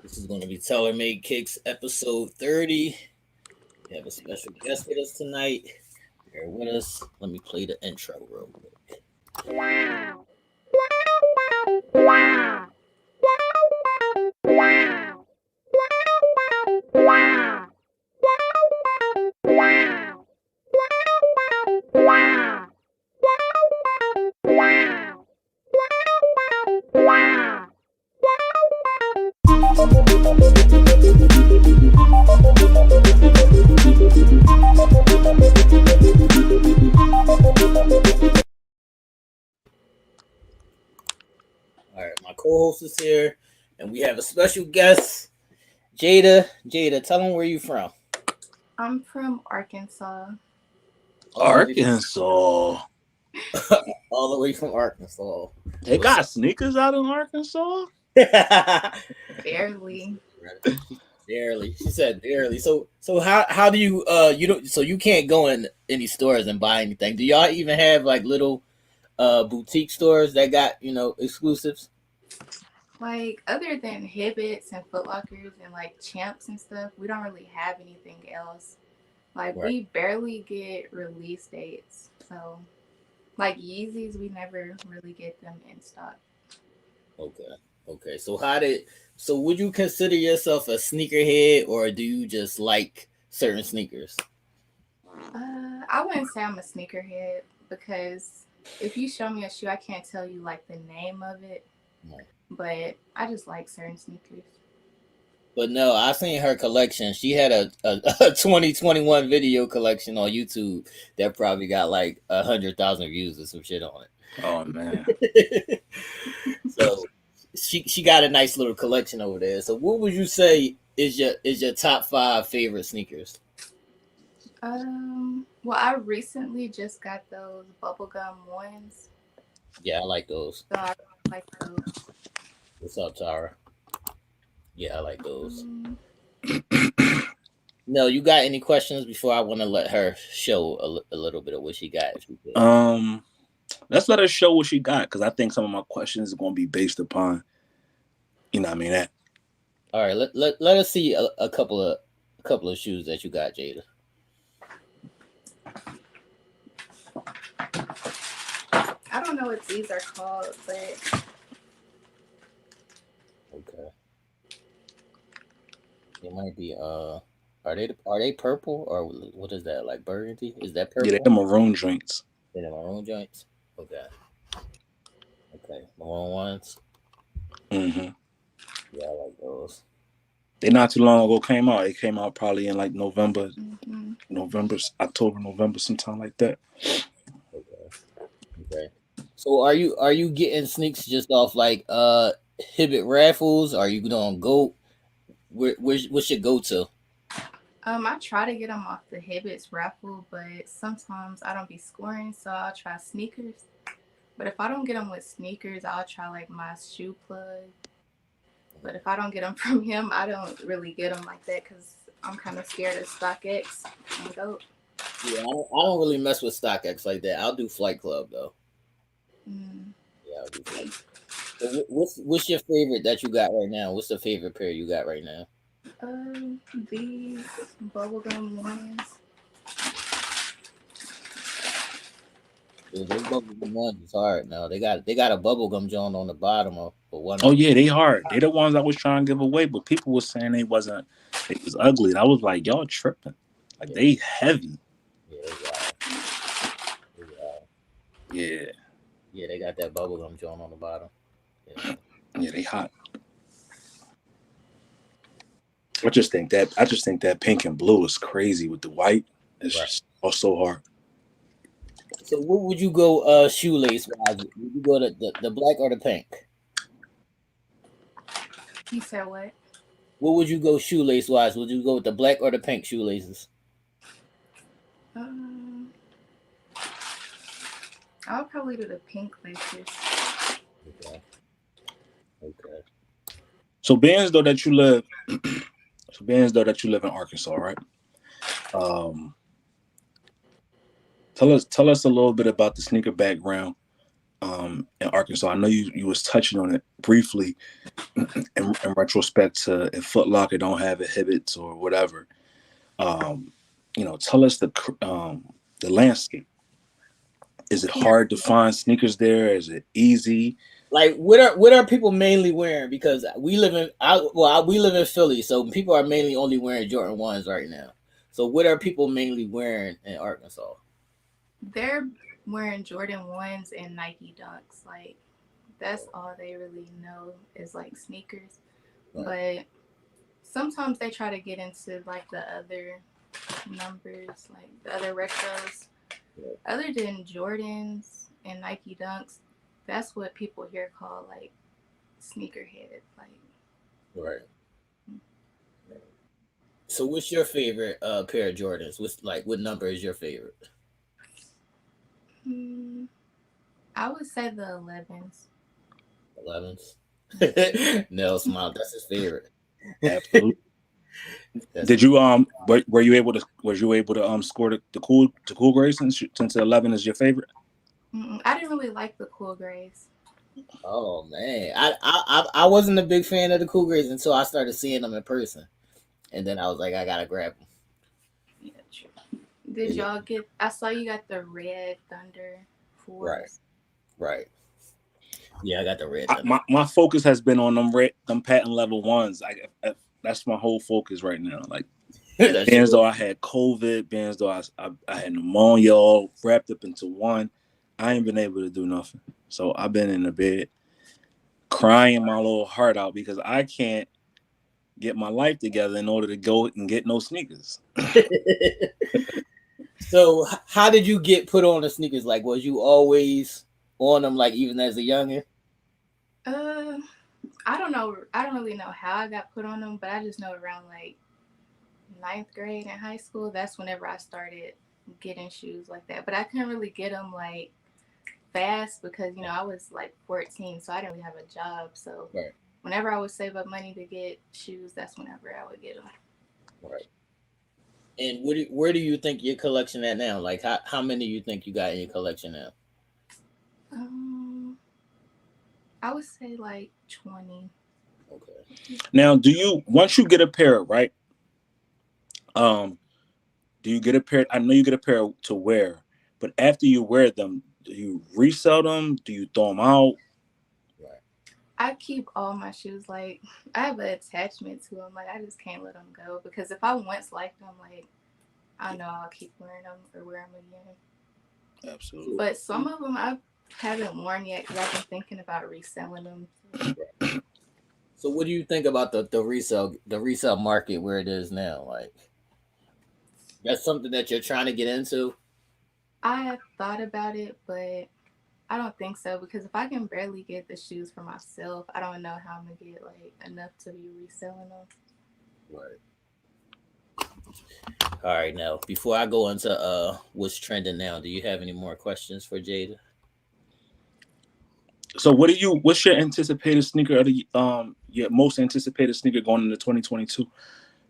This is going to be Tailor Made Kicks episode 30. We have a special guest with us tonight. Bear with us. Let me play the intro real quick. All right, my co-host is here, and we have a special guest, Jadah. Jadah, tell them where you from. I'm from Arkansas. Arkansas. All the way from Arkansas. They got sneakers out in Arkansas? Barely. Barely. She said barely. So how do you you don't so you can't go in any stores and buy anything? Do y'all even have like little boutique stores that got, exclusives? Like, other than Hibbits and Foot Lockers and like Champs and stuff, we don't really have anything else. Like, Right. We barely get release dates. So, like Yeezys, we never really get them in stock. Okay. So would you consider yourself a sneakerhead, or do you just like certain sneakers? I wouldn't say I'm a sneakerhead because if you show me a shoe, I can't tell you like the name of it. Right. But I just like certain sneakers. But no, I seen her collection. She had a 2021 video collection on YouTube that probably got like 100,000 views or some shit on Oh man. it. So she got a nice little collection over there. So what would you say is your top 5 favorite sneakers? Well, I recently just got those bubblegum ones. Yeah, I like those. So I like those. What's up, Tara? Yeah, I like those. No, you got any questions before I want to let her show a little bit of what she got? If you could. Let's let her show what she got, because I think some of my questions are going to be based upon, that. All right, let us see a couple of shoes that you got, Jadah. I don't know what these are called, but Okay. It might be are they purple, or what is that, like burgundy? Is that purple? Yeah, they're maroon joints. They're maroon joints. Okay. Maroon ones. Mm-hmm. Yeah, I like those. They not too long ago came out. It came out probably in like October, November, sometime like that. Okay. So are you getting sneaks just off like Hibbit raffles? Are you doing GOAT? What's your go-to? I try to get them off the Hibbits raffle, but sometimes I don't be scoring, so I'll try sneakers. But if I don't get them with sneakers, I'll try like my shoe plug. But if I don't get them from him, I don't really get them like that because I'm kind of scared of StockX and GOAT. Yeah, I don't really mess with StockX like that. I'll do Flight Club though. Yeah, I'll do Flight. So what's your favorite that you got right now? What's the favorite pair you got right now? These bubblegum ones. Yeah, those bubblegum ones is hard now. They got a bubblegum joint on the bottom of one. Oh yeah, they hard. They the ones I was trying to give away, but people were saying it was ugly. And I was like, y'all tripping. Like, they heavy. Yeah. Yeah, they got that bubblegum joint on the bottom. Yeah, they hot. I just think that pink and blue is crazy with the white. It's just so hard. So what would you go shoelace wise? Would you go to the black or the pink? You said what? What would you go shoelace wise? Would you go with the black or the pink shoelaces? I'll probably do the pink laces. Okay. So being as though that you live in Arkansas, right? Tell us a little bit about the sneaker background in Arkansas. I know you was touching on it briefly in retrospect to if Foot Locker don't have exhibits or whatever. Tell us the landscape. Is it hard to find sneakers there? Is it easy? Like, what are people mainly wearing? Because we live in Philly, so people are mainly only wearing Jordan 1s right now. So what are people mainly wearing in Arkansas? They're wearing Jordan 1s and Nike Dunks. Like, that's all they really know is like sneakers. Right. But sometimes they try to get into like the other numbers, like the other retros. Right. Other than Jordans and Nike Dunks, that's what people here call like sneakerhead. Like, Right. So what's your favorite pair of Jordans? What number is your favorite? hmm, I would say the 11s. 11s. Nell smile. That's his favorite. Absolutely. That's Did you were you able to score the cool grade since the 11 is your favorite? I didn't really like the cool grays. Oh man, I wasn't a big fan of the Cougars until I started seeing them in person, and then I was like, I gotta grab them. Yeah, true. Did y'all get? I saw you got the red Thunder Right, 4s. right. Yeah, I got the red Thunder. My focus has been on them patent level ones. That's my whole focus right now. Like, being as though I had COVID, being as though I had pneumonia all wrapped up into one, I ain't been able to do nothing. So I've been in the bed crying my little heart out because I can't get my life together in order to go and get no sneakers. So, how did you get put on the sneakers? Like, was you always on them, like even as a youngin? Uh, I don't know. I don't really know how I got put on them, but I just know around like ninth grade in high school, that's whenever I started getting shoes like that. But I couldn't really get them like fast because I was like 14, so I didn't really have a job. So Right, whenever I would save up money to get shoes, that's whenever I would get them. right. And where do you think your collection at now? Like, how many you think you got in your collection now? Um, I would say like 20. Okay. Now, once you get a pair, right? Um, do you get a pair? I know you get a pair to wear, but after you wear them, do you resell them? Do you throw them out? Right. I keep all my shoes. Like, I have an attachment to them. Like, I just can't let them go because if I once liked them, like, I know I'll keep wearing them or wear them again. Absolutely. But some of them I haven't worn yet because I've been thinking about reselling them. So, what do you think about the resale market where it is now? Like, that's something that you're trying to get into. I have thought about it, but I don't think so because if I can barely get the shoes for myself, I don't know how I'm gonna get like enough to be reselling them. Right. All right. Now, before I go into what's trending now, do you have any more questions for Jada? So, what's your anticipated sneaker of the your most anticipated sneaker going into 2022?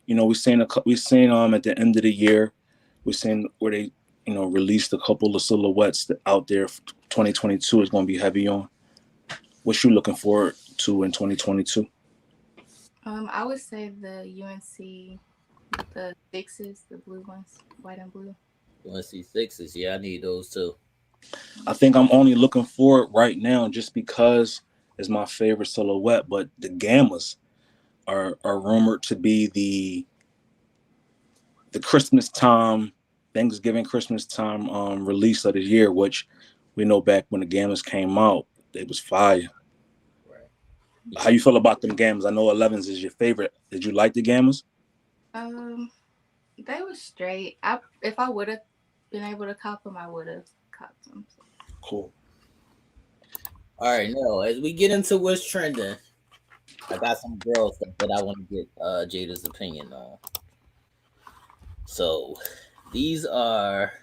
We seen at the end of the year, we seen where they released a couple of silhouettes that out there. 2022 is going to be heavy on. What you looking forward to in 2022? I would say the UNC, the sixes, the blue ones, white and blue. You want to see sixes? Yeah, I need those too. I think I'm only looking forward right now just because it's my favorite silhouette, but the Gammas are rumored to be the Christmas time, Thanksgiving Christmas time release of the year, which we know back when the Gammas came out, it was fire. Right. How you feel about them Gammas? I know 11s is your favorite. Did you like the Gammas? Um, they were straight. If I would have been able to cop them, I would have copped them. Cool. All right. Now, as we get into what's trending, I got some girl stuff that I want to get Jada's opinion on. So, these are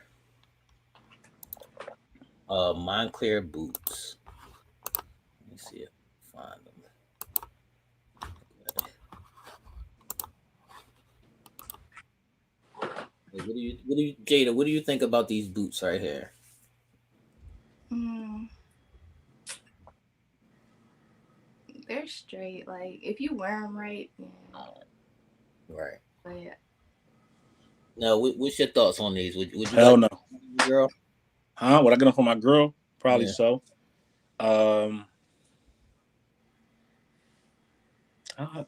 Montclair boots. Let me see if I can find them. Hey, Jada? What do you think about these boots right here? Mm, they're straight. Like if you wear them right, yeah. Right. But yeah. No, what's your thoughts on these? Would you Hell like no. girl? Huh? Would I get them for my girl? Probably Yeah. so.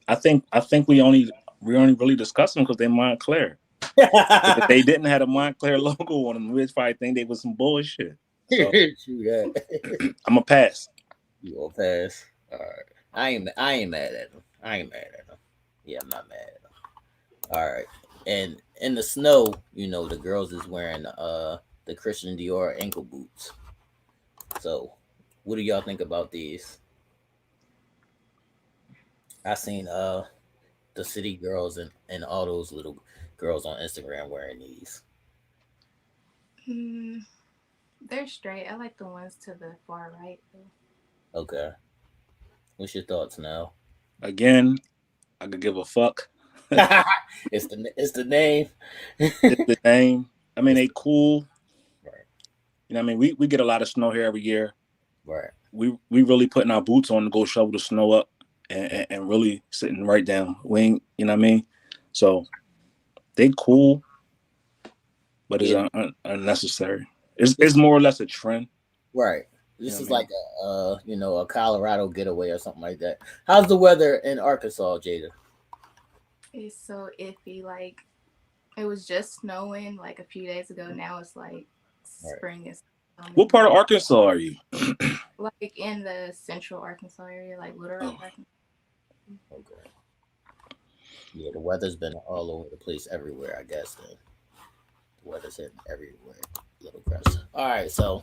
I think we only really discussed them because they're Montclair. If they didn't have a Montclair logo on them, we'd probably think they was some bullshit. So True that. I'm a pass. You gonna pass? All right. I ain't mad at them. I ain't mad at them. Yeah, I'm not mad at them. All right. And in the snow, the girls is wearing the Christian Dior ankle boots. So, what do y'all think about these? I seen the city girls and all those little girls on Instagram wearing these. Mm, they're straight. I like the ones to the far right though. Okay. What's your thoughts now? Again, I could give a fuck. It's the name. It's the name. I mean, It's they cool. right. You know what I mean? We get a lot of snow here every year. Right. We really putting our boots on to go shovel the snow up and really sitting right down. We ain't, you know what I mean? So they cool, but it's Yeah. unnecessary. It's more or less a trend. Right. You This know is what I mean? like a Colorado getaway or something like that. How's the weather in Arkansas, Jada? It's so iffy. Like it was just snowing like a few days ago. Now it's like Right. spring is What coming. part of Arkansas are you? Like in the central Arkansas area, like Little Rock, Oh, Arkansas. Okay. Yeah, the weather's been all over the place everywhere, I guess. Then the weather's hitting everywhere. Little crust. All right, so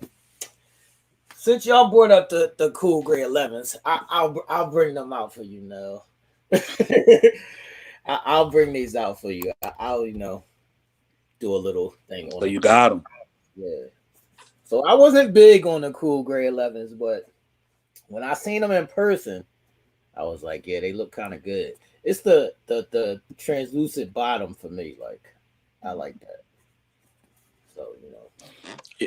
since y'all brought up the cool gray 11s, I'll bring them out for you now. I'll bring these out for you. I'll do a little thing on so them. you got them. Yeah. So I wasn't big on the cool gray 11s, but when I seen them in person, I was like, yeah, they look kind of good. It's the translucent bottom for me. Like, I like that. So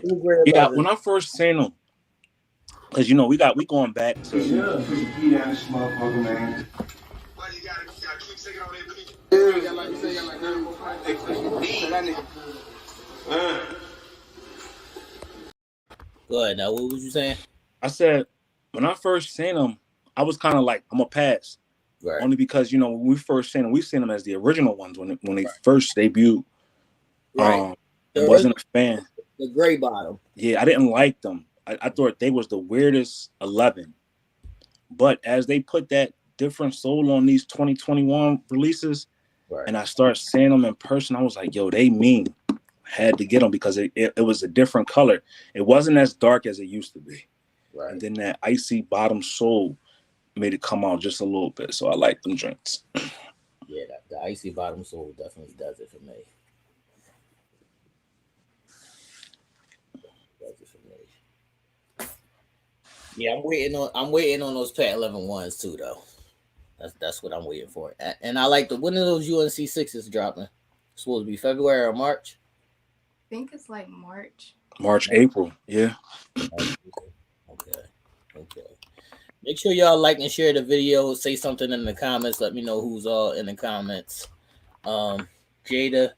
cool gray Yeah, 11s. when I first seen them, because we going back to Why you gotta keep singing on that beat? Yeah, got like you say, got like 9 more points. So that nigga. Go ahead now. What was you saying? I said when I first seen them, I was kind of like, I'm a pass. Right. Only because when we first seen them, we seen them as the original ones when they first debuted. Right. The And original, wasn't a fan. the gray bottom. Yeah, I didn't like them. I thought they was the weirdest 11. But as they put that different soul on these 2021 releases, Right. and I started seeing them in person, I was like, yo, they mean. Had to get them because it was a different color. It wasn't as dark as it used to be. Right. And then that icy bottom sole made it come out just a little bit. So I like them drinks. Yeah, the icy bottom sole definitely does it for me. Does it for me. Yeah, I'm waiting on those Pat 11 ones too though. That's what I'm waiting for. And I like when are those UNC sixes dropping? It's supposed to be February or March. I think it's like March. March, April. Yeah. Okay. Okay. Make sure y'all like and share the video. Say something in the comments. Let me know who's all in the comments. Jada,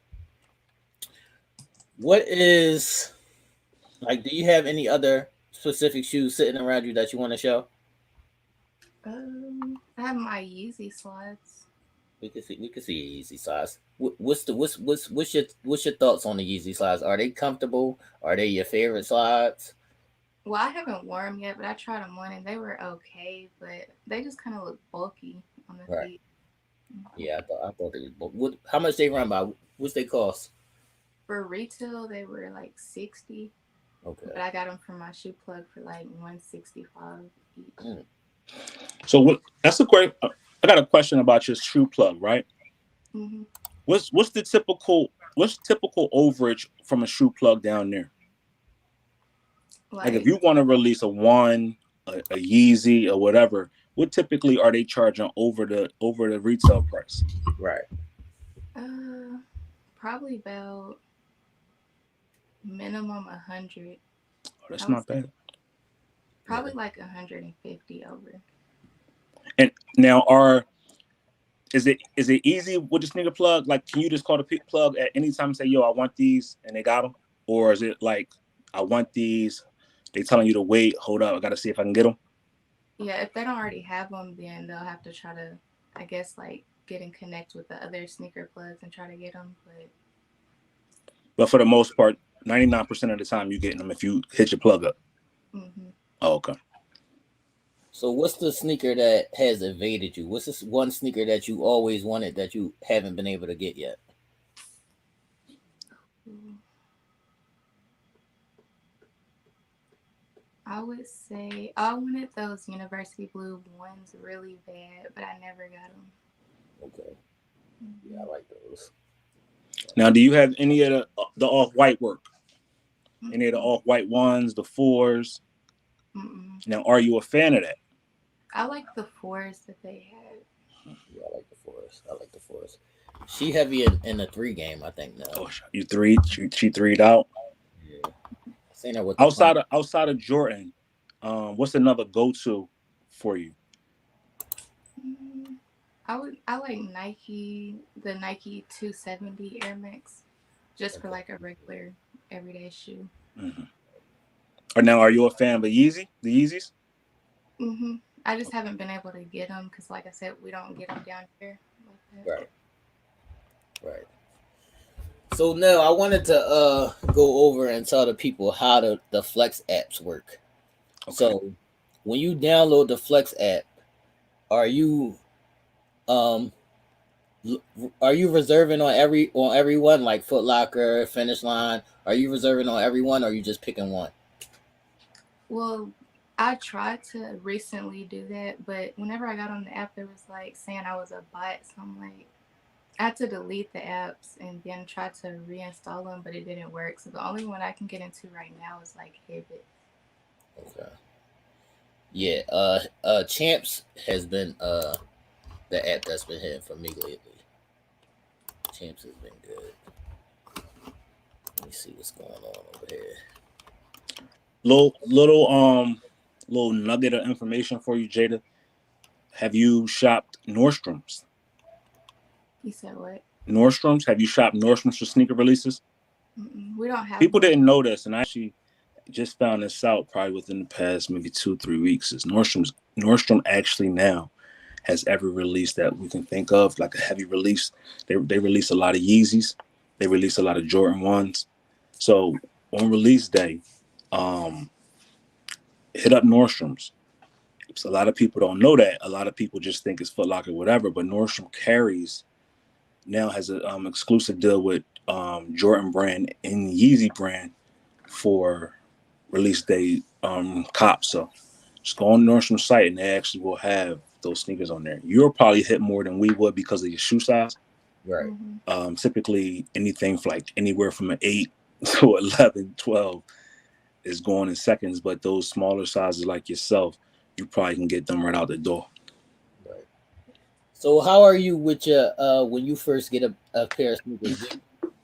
what is like? Do you have any other specific shoes sitting around you that you want to show? I have my Yeezy Slides. We can see Yeezy Slides. What's your thoughts on the Yeezy Slides? Are they comfortable? Are they your favorite slides? Well, I haven't worn them yet, but I tried them on and they were okay, but they just kind of look bulky on the Right. feet. Yeah, I thought they was. How much they run by? What's they cost? For retail, they were like 60, Okay. but I got them from my shoe plug for like 165 each. Mm. So that's a great. I got a question about your shoe plug, right? Mm-hmm. What's typical overage from a shoe plug down there? Like if you want to release a Yeezy or whatever, what typically are they charging over the retail price? Right. Probably about minimum 100. Oh, that's not bad. Probably like 150 over. And now, is it easy with the sneaker plug? Like, can you just call the plug at any time and say, "Yo, I want these," and they got them? Or is it like, "I want these," they telling you to wait, hold up, I got to see if I can get them? Yeah, if they don't already have them, then they'll have to try to, I guess, like get in connect with the other sneaker plugs and try to get them. But for the most part, 99% of the time, you getting them if you hit your plug up. Mm-hmm. Oh, okay. So what's the sneaker that has evaded you? What's this one sneaker that you always wanted that you haven't been able to get yet? I would say I wanted those university blue ones really bad, but I never got them. Okay. Yeah, I like those. Now, do you have any of the off-white work? Mm-mm. Any of the off-white ones, the 4s? Mm-mm. Now, are you a fan of that? I like the 4s that they had. Yeah, I like the 4s. I like the 4s. She heavy in the 3 game, I think now. Oh, you three? She three'd out. Yeah. Seen her with the outside of Jordan, what's another go-to for you? I like Nike, the Nike 270 Air Max, just for like a regular everyday shoe. Mm-hmm. Or now, are you a fan of the Yeezys? Mm-hmm. I just haven't been able to get them because, like I said, we don't get them down here like that. Right. So now I wanted to go over and tell the people how the Flex apps work. Okay. So when you download the Flex app, are you reserving on everyone like Foot Locker, Finish Line? Are you reserving on everyone, or are you just picking one? Well, I tried to recently do that, but whenever I got on the app, it was like saying I was a bot. So I'm like, I had to delete the apps and then try to reinstall them, but it didn't work. So the only one I can get into right now is like Hibbit. Okay. Yeah. Champs has been the app that's been hitting for me lately. Champs has been good. Let me see what's going on over here. Little nugget of information for you, Jadah. Have you shopped Nordstrom's? You said what? Nordstrom's? Have you shopped Nordstrom's for sneaker releases? Mm-mm. We don't have. People didn't know this, and I actually just found this out probably within the past maybe 2-3 weeks. Is Nordstrom actually now has every release that we can think of, like a heavy release. They release a lot of Yeezys. They release a lot of Jordan 1s. So on release day, hit up Nordstrom's. So a lot of people don't know that. A lot of people just think it's Foot Locker, whatever. But Nordstrom has an exclusive deal with Jordan brand and Yeezy brand for release day cops. So just go on Nordstrom's site and they actually will have those sneakers on there. You'll probably hit more than we would because of your shoe size. Right. Mm-hmm. Typically anything for like anywhere from an 8 to 11, 12 is going in seconds. But those smaller sizes like yourself, you probably can get them right out the door. Right. So how are you with your when you first get a pair of sneakers?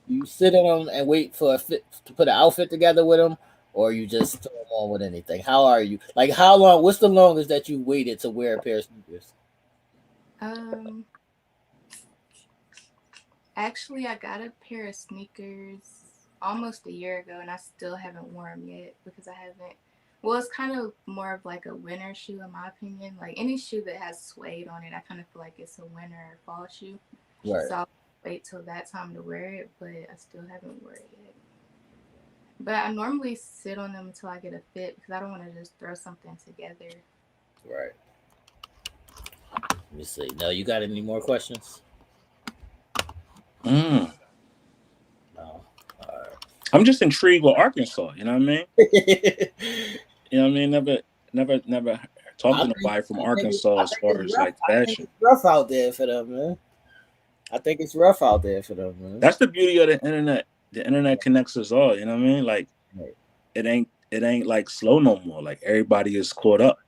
You sit on them and wait for a fit to put an outfit together with them, or you just throw them on with anything? How are you? Like how long? What's the longest that you waited to wear a pair of sneakers? Actually, I got a pair of sneakers almost a year ago, and I still haven't worn them yet because I haven't. Well, it's kind of more of like a winter shoe, in my opinion. Like any shoe that has suede on it, I kind of feel like it's a winter or fall shoe. Right. So I'll wait till that time to wear it, but I still haven't worn it yet. But I normally sit on them until I get a fit because I don't want to just throw something together. Right. Let me see. Now, you got any more questions? No. All right. I'm just intrigued with Arkansas. You know what I mean? You know what I mean? Never talked to nobody from Arkansas as far as like fashion. It's rough out there for them, man. I think it's rough out there for them, man. That's the beauty of the internet. The internet connects us all. You know what I mean? Like, right. It ain't like slow no more. Like everybody is caught up.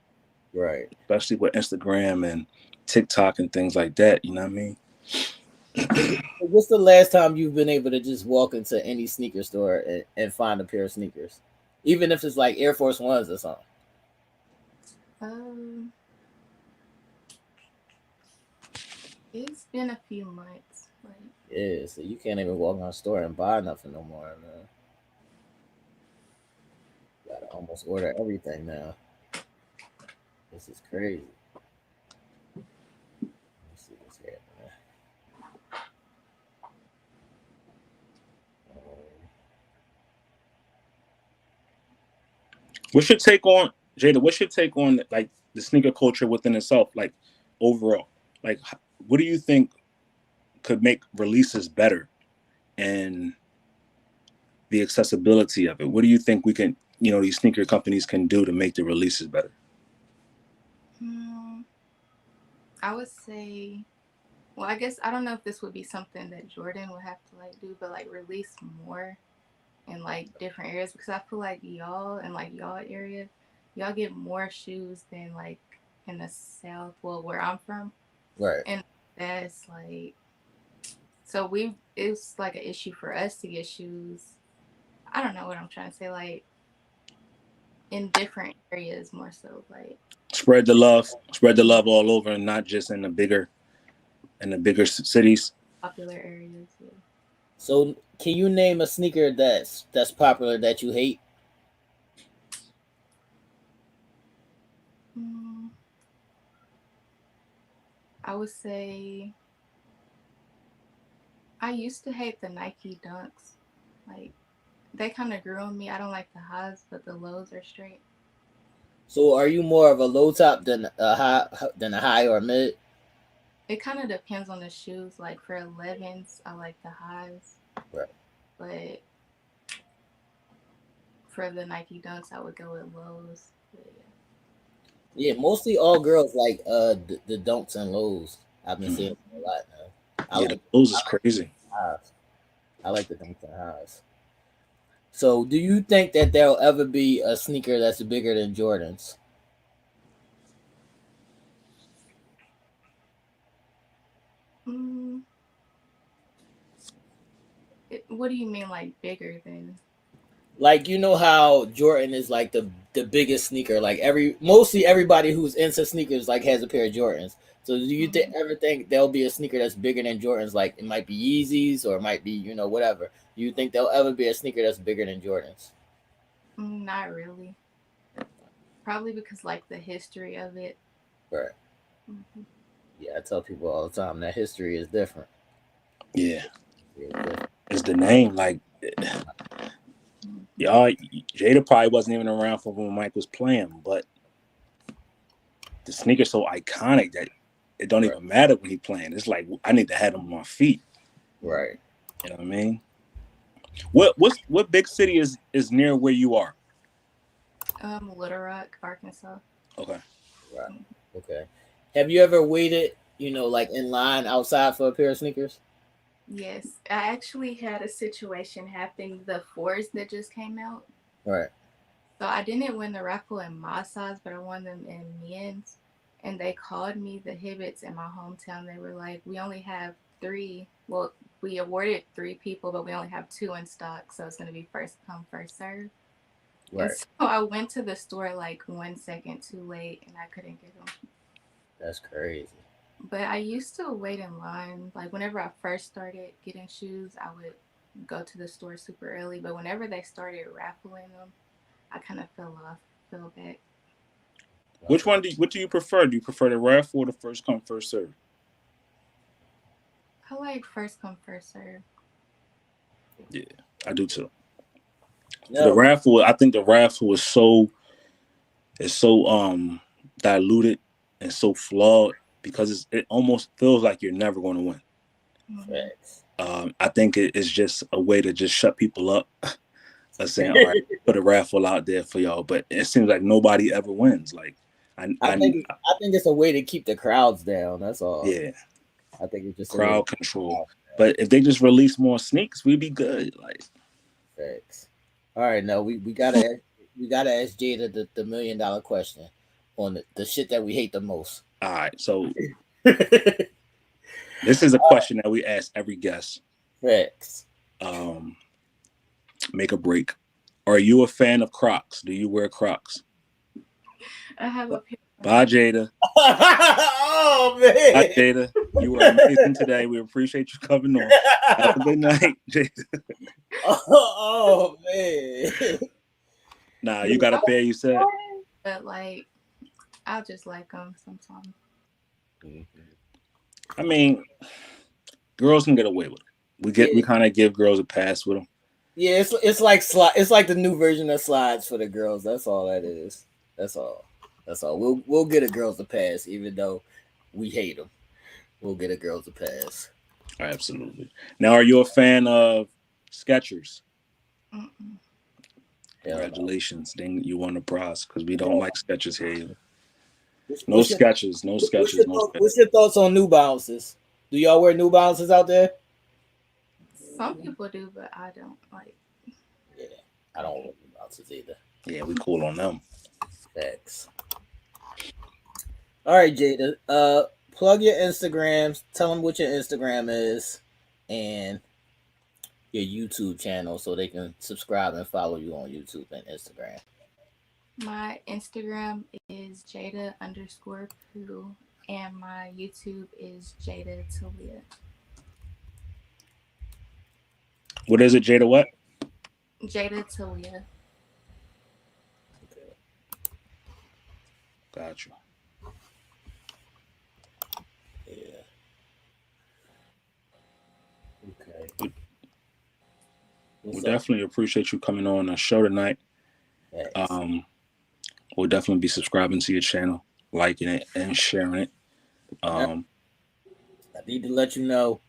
Right. Especially with Instagram and TikTok and things like that. You know what I mean? What's the last time you've been able to just walk into any sneaker store and find a pair of sneakers, even if it's like Air Force Ones or something? It's been a few months. Like, Yeah, so you can't even walk in the store and buy nothing no more, man. Gotta almost order everything now. This is crazy. Let's see what's here, man. What's your take on Jada? What's your take on like the sneaker culture within itself, like overall? Like, what do you think could make releases better and the accessibility of it? What do you think we can, these sneaker companies can do to make the releases better? I would say, well, I guess I don't know if this would be something that Jordan would have to like do, but like release more in like different areas because I feel like y'all in like y'all area, y'all get more shoes than like in the South, well, where I'm from. Right. And that's like, so it's like an issue for us to get shoes. I don't know what I'm trying to say, like in different areas more so, like spread the love all over, and not just in the bigger cities. popular areas. Yeah. So, can you name a sneaker that's popular that you hate? I would say I used to hate the Nike Dunks. Like they kind of grew on me. I don't like the highs, but the lows are straight. So, are you more of a low top than a high or mid? It kind of depends on the shoes. Like for 11s, I like the highs. Right. But for the Nike Dunks, I would go with lows. But Yeah, mostly all girls like the dunks and lows. I've been seeing a lot now. Those is crazy. Highs. I like the dunks and highs. So, do you think that there'll ever be a sneaker that's bigger than Jordans? what do you mean, like bigger than? Like, you know how Jordan is like the biggest sneaker. Like mostly everybody who's into sneakers like has a pair of Jordans. So do you ever think there'll be a sneaker that's bigger than Jordans? Like it might be Yeezys or it might be whatever. Do you think there'll ever be a sneaker that's bigger than Jordans? Not really. Probably because like the history of it. Right. Yeah, I tell people all the time that history is different. Yeah. It's the name. Like, y'all, Jada probably wasn't even around for when Mike was playing, but the sneaker's so iconic that it don't even matter when he playing. It's like I need to have him on my feet. Right. You know what I mean? What big city is near where you are? Little Rock, Arkansas. Okay. Right. Okay. Have you ever waited, like in line outside for a pair of sneakers? Yes, I actually had a situation happen. The fours that just came out. Right. So I didn't win the raffle in my size, but I won them in men's. And they called me the Hibbits in my hometown. They were like, we only have 3. Well, we awarded 3 people, but we only have 2 in stock. So it's going to be first come, first serve. Right. And so I went to the store like 1 second too late and I couldn't get them. That's crazy. But I used to wait in line. Like whenever I first started getting shoes, I would go to the store super early. But whenever they started raffling them, I kind of fell back. What do you prefer? Do you prefer the raffle or the first come, first serve? I like first come, first serve. Yeah, I do too. No. The raffle, I think the raffle is so diluted and so flawed because it almost feels like you're never going to win. I think it's just a way to just shut people up. Saying, all right, put a raffle out there for y'all, but it seems like nobody ever wins. Like, I think it's a way to keep the crowds down. That's all. Yeah, I think it's just crowd control. But if they just release more sneaks, we'd be good. Like, thanks. All right, no, we gotta ask Jada the $1 million question on the shit that we hate the most. All right, so this is a question that we ask every guest. Thanks. Make a break. Are you a fan of Crocs? Do you wear Crocs? I have a pair. Bye, Jada. Oh man. Bye, Jada. You were amazing today. We appreciate you coming on. Have a good night, Jason. Oh man. Nah, you got a pair, you said? But like, I just like them sometimes. I mean, girls can get away with it. We kind of give girls a pass with them. Yeah, it's like it's like the new version of slides for the girls. That's all that is. That's all. We'll get a girls a pass, even though we hate them. We'll get a girls a pass. Absolutely. Now, are you a fan of Skechers? Mm-mm. Congratulations. Then you won the prize because we don't like Skechers here either. No Skechers. What's your thoughts on New Balances? Do y'all wear New Balances out there? Some people do, but I don't like. Yeah, I don't wear New Balances either. Yeah, we cool on them. Facts. All right, Jadah. Plug your Instagrams. Tell them what your Instagram is and your YouTube channel so they can subscribe and follow you on YouTube and Instagram. My Instagram is Jadah_Pooh and my YouTube is Jadah Talia. What is it, Jadah? What? Jadah Talia. Okay. Gotcha. Yeah. Okay. We definitely appreciate you coming on the show tonight. Yes. We'll definitely be subscribing to your channel, liking it, and sharing it. I need to let you know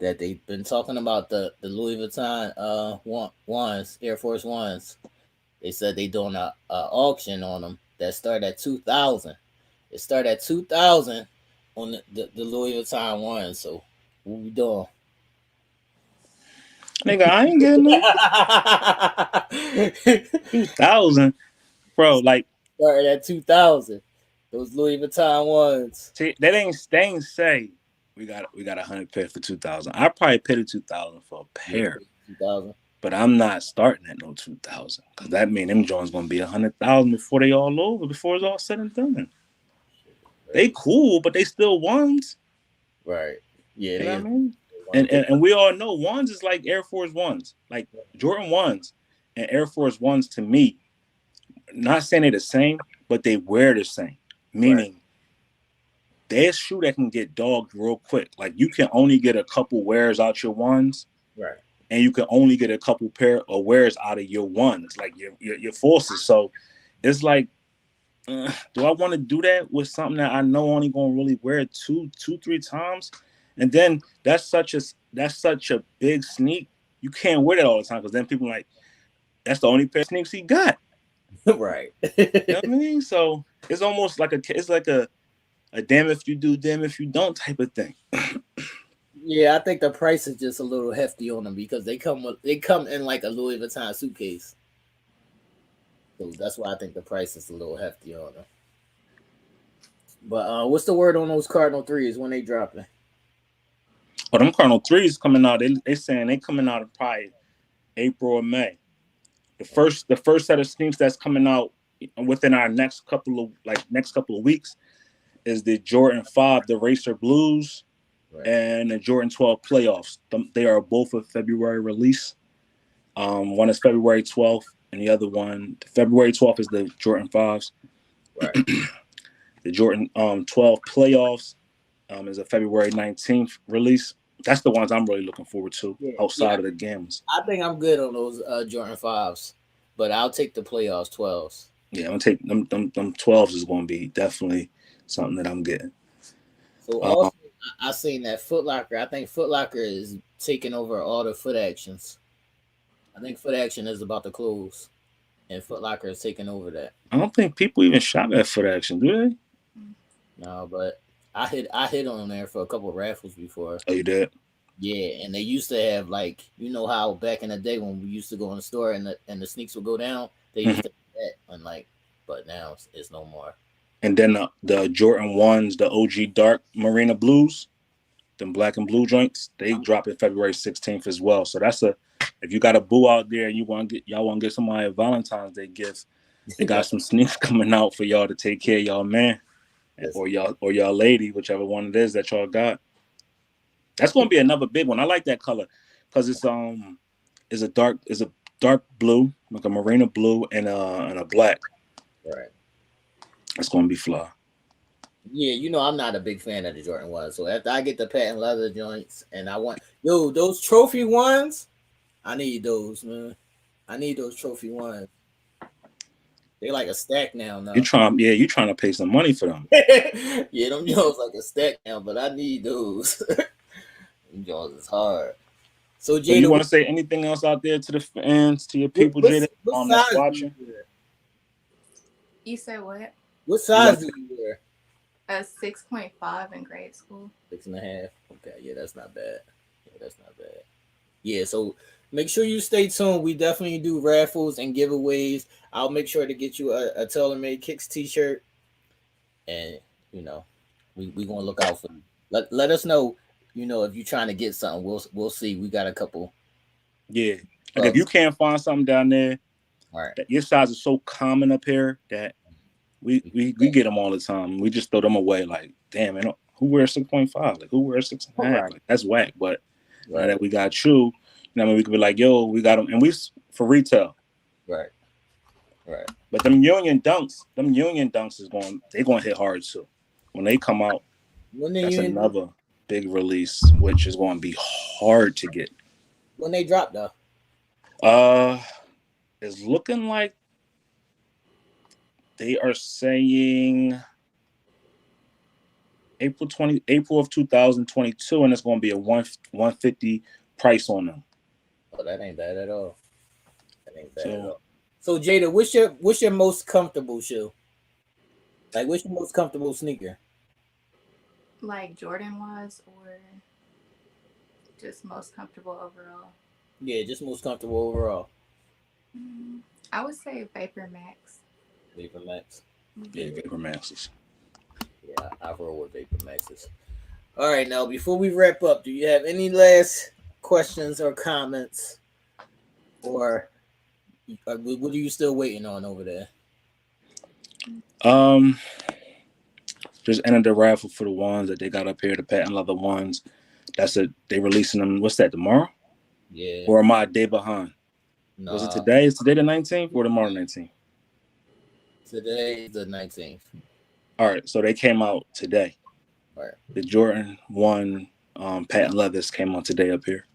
that they've been talking about the Louis Vuitton ones, Air Force Ones. They said they doing a auction on them that start at $2,000. It start at $2,000 on the Louis Vuitton ones. So what we doing? Nigga, I ain't getting it. 2,000, bro. Like started at 2,000. Those Louis Vuitton ones. See, they ain't say we got 100 pair for 2,000. I probably paid a 2,000 for a pair. 2,000. But I'm not starting at no 2,000 because that means them joints gonna be 100,000 before they all over, before it's all said and done. They cool, but they still ones. Right. Yeah. You know what I mean? And we all know ones is like Air Force Ones, like Jordan ones and Air Force Ones to me. Not saying they're the same, but they wear the same. Meaning, they're a shoe that can get dogged real quick. Like you can only get a couple wears out your ones, right? And you can only get a couple pair of wears out of your ones, like your forces. So it's like, do I want to do that with something that I know only gonna really wear two, 3 times? And then that's such a big sneak. You can't wear that all the time because then people are like, that's the only pair of sneaks he got. Right. You know what I mean? So it's almost like a damn if you do, damn if you don't type of thing. Yeah, I think the price is just a little hefty on them because they come in like a Louis Vuitton suitcase. So that's why I think the price is a little hefty on them. But what's the word on those Cardinal 3s when they dropping? Oh, them Cardinal 3s coming out. They saying they coming out in probably April or May. The first set of sneaks that's coming out within our next couple of weeks is the Jordan 5, the Racer Blues, right, and the Jordan 12 Playoffs. They are both a February release. One is February 12th, and the other one, February 12th, is the Jordan 5s. Right. The Jordan 12 Playoffs is a February 19th release. That's the ones I'm really looking forward to outside of the games. I think I'm good on those Jordan 5s, but I'll take the Playoffs 12s. Yeah, I'm gonna take them 12s is gonna be definitely something that I'm getting. So also, I seen that Foot Locker. I think Foot Locker is taking over all the Foot Actions. I think Foot Action is about to close, and Foot Locker is taking over that. I don't think people even shop at Foot Action, do they? No, but I hit on there for a couple of raffles before. Oh, you did? Yeah, and they used to have like, you know how back in the day when we used to go in the store and the sneaks would go down, they used to have that, and like, but now it's no more. And then the Jordan 1s, the OG Dark Marina Blues, them black and blue joints, they drop in February 16th as well. So that's if you got a boo out there and y'all want to get somebody a Valentine's Day gift, they got some sneaks coming out for y'all to take care of y'all man or y'all lady, whichever one it is that y'all got. That's gonna be another big one. I like that color because it's a dark blue, like a marina blue and a black. Right. It's gonna be fly. Yeah, you know I'm not a big fan of the Jordan ones. So after I get the patent leather joints, and I want those trophy ones, I need those, man. I need those trophy ones. They like a stack now. You trying to pay some money for them. Yeah, them Jones like a stack now, but I need those. Them Jones is hard. So So you Jada, want to say anything else out there to the fans, to your people, Jada, what that's size do you watching? wear? You said what? What size do you wear? A 6.5 in grade school. 6.5. Okay, yeah, that's not bad. Yeah, so make sure you stay tuned. We definitely do raffles and giveaways. I'll make sure to get you a tailor-made Kicks t-shirt, and we gonna look out for you. Let us know. If you're trying to get something, we'll see. We got a couple. Yeah, and if you can't find something down there, all right, that your size is so common up here that we get them all the time. We just throw them away. Like, damn, man, who wears 6.5? Like, who wears 6.5? right. Like, that's whack. But now Right. that we got you, we could be like, yo, we got them, and we for retail. Right. But them Union Dunks is gonna hit hard too. When they come out, that's another big release, which is going to be hard to get. When they drop though? It's looking like they are saying April of 2022, and it's going to be a 150 price on them. Oh, that ain't bad at all. So Jada, what's your most comfortable shoe? Like, what's your most comfortable sneaker? Like Jordan wise, or just most comfortable overall? Yeah, just most comfortable overall. I would say Vapor Max. Vapor Max. Yeah, Vapor Maxes. Yeah, I roll with Vapor Maxes. All right, now before we wrap up, do you have any last questions or comments, or what are you still waiting on over there? Just entered the raffle for the ones that they got up here, the patent leather ones. They releasing them. What's that, tomorrow? Yeah. Or am I a day behind? No. Was it today? Is today the 19th or tomorrow 19th? Today is the 19th. All right, so they came out today. All right. The Jordan 1 patent leathers came out today up here.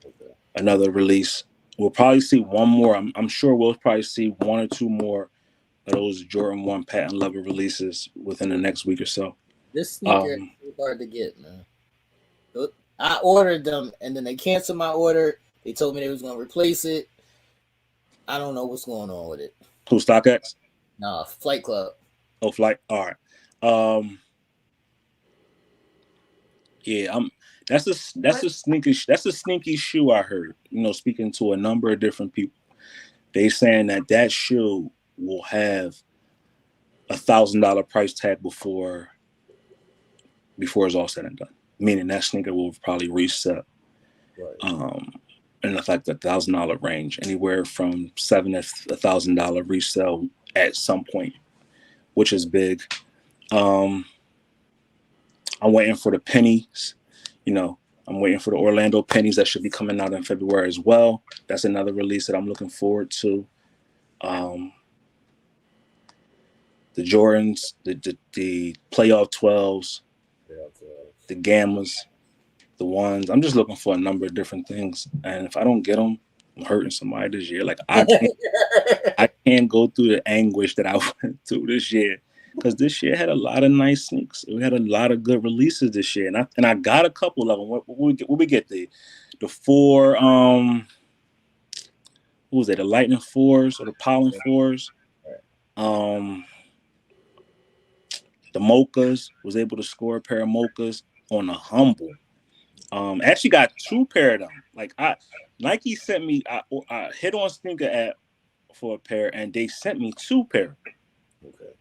Okay. Another release. We'll probably see one more. I'm sure we'll probably see one or two more of those Jordan 1 patent leather releases within the next week or so. This sneaker is hard to get, man. I ordered them, and then they canceled my order. They told me they was going to replace it. I don't know what's going on with it. Who, StockX? Nah, Flight Club. Oh, Flight. All right. Yeah, that's a sneaky shoe I heard. Speaking to a number of different people, they saying that shoe will have $1,000 price tag before it's all said and done. Meaning that sneaker will probably reset. Right. In the fact that $1,000 range, anywhere from $700 to $1,000 resale at some point, which is big. I'm waiting for the pennies. I'm waiting for the Orlando pennies that should be coming out in February as well. That's another release that I'm looking forward to. The Jordans, the playoff 12s, the Gammas, the ones. I'm just looking for a number of different things, and if I don't get them, I'm hurting somebody this year. Like I can't go through the anguish that I went through this year, because this year had a lot of nice sneaks. We had a lot of good releases this year, and I got a couple of them. What we get the 4 what was it, the Lightning 4s or the Pollen 4s? The Mochas, was able to score a pair of Mochas on a humble. Actually got 2 pair of them. Like Nike sent me, I hit on Sneaker app for a pair, and they sent me 2 pair. Okay.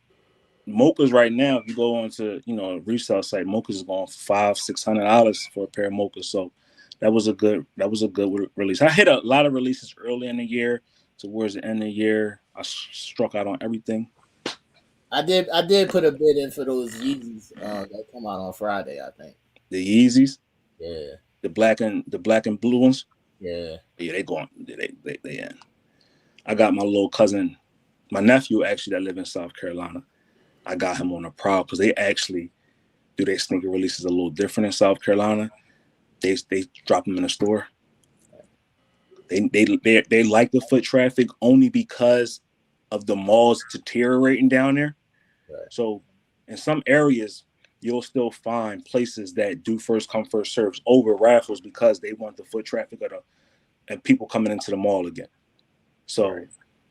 Mochas right now, if you go on to a resale site, Mochas is going for $500-$600 for a pair of Mochas. So that was a good release. I hit a lot of releases early in the year. Towards the end of the year, I struck out on everything. I did put a bid in for those Yeezys that come out on Friday, I think. The Yeezys? Yeah. The black and blue ones. Yeah. Yeah, they going. They in. I got my little cousin, my nephew actually that live in South Carolina. I got him on a prowl because they actually do their sneaker releases a little different in South Carolina. They drop them in the store. They like the foot traffic only because of the malls deteriorating down there. Right. So in some areas, you'll still find places that do first come first serves over raffles because they want the foot traffic and people coming into the mall again. So Right.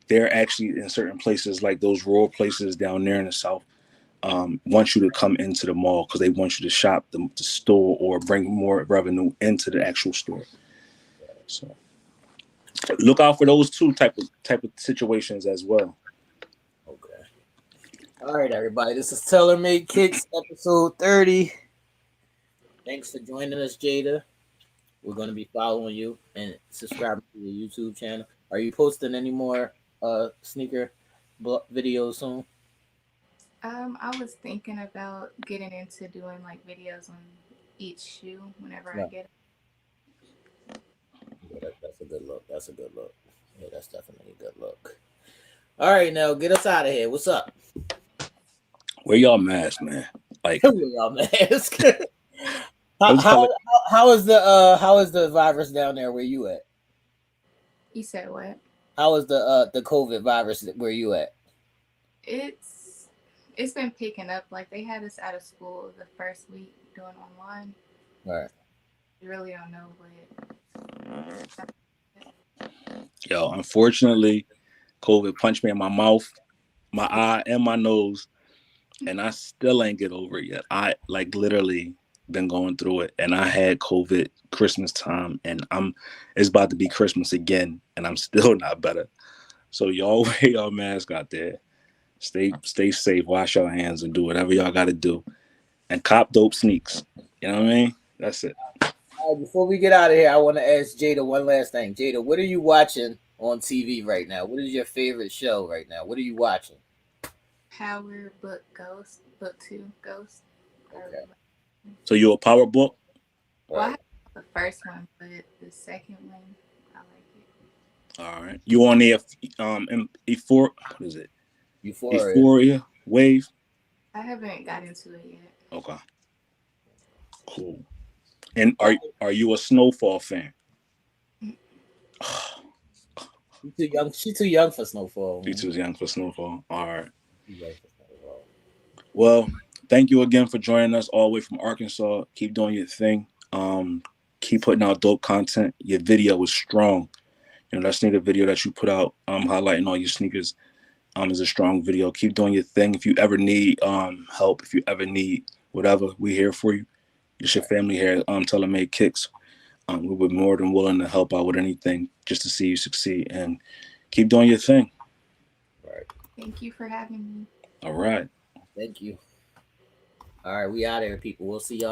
they're actually in certain places like those rural places down there in the South want you to come into the mall because they want you to shop the store or bring more revenue into the actual store. So look out for those two type of situations as well. Okay. All right, everybody. This is Tailor Made Kicks, episode 30. Thanks for joining us, Jadah. We're going to be following you and subscribing to your YouTube channel. Are you posting any more sneaker videos soon? I was thinking about getting into doing like videos on each shoe whenever I get it. Yeah, that's a good look. That's a good look. Yeah, that's definitely a good look. All right, now get us out of here. What's up? Where y'all mask, man? Like, Where y'all mask? How is the virus down there where you at? You said what? How is the COVID virus where you at? It's been picking up. Like they had us out of school the first week doing online. Right. You really don't know what. yo, unfortunately, COVID punched me in my mouth, my eye, and my nose, and I still ain't get over it yet. I like literally been going through it, and I had COVID Christmas time, and it's about to be Christmas again, and I'm still not better. So y'all wear y'all mask out there. Stay safe, wash your hands, and do whatever y'all got to do. And cop dope sneaks. You know what I mean? That's it. Before we get out of here, I want to ask Jadah one last thing. Jadah, what are you watching on TV right now? What is your favorite show right now? What are you watching? Power Book Ghost, Book 2 Ghost. Okay. So you a power book? Well, I have the first one, but the second one, I like it. All right. You on the E4? What is it? Euphoria wave? I haven't got into it yet. Okay. Cool. And are you a Snowfall fan? She's too young. She's too young for Snowfall. She's too young for Snowfall. All right. Well, thank you again for joining us all the way from Arkansas. Keep doing your thing. Keep putting out dope content. Your video was strong. You know, that sneaker video that you put out, highlighting all your sneakers, is a strong video. Keep doing your thing. If you ever need help, if you ever need whatever, we're here for you. It's your family here. Tailor Made Kicks. We were more than willing to help out with anything just to see you succeed, and keep doing your thing. Right. Thank you for having me. All right. Thank you. All right, we out of here, people. We'll see y'all.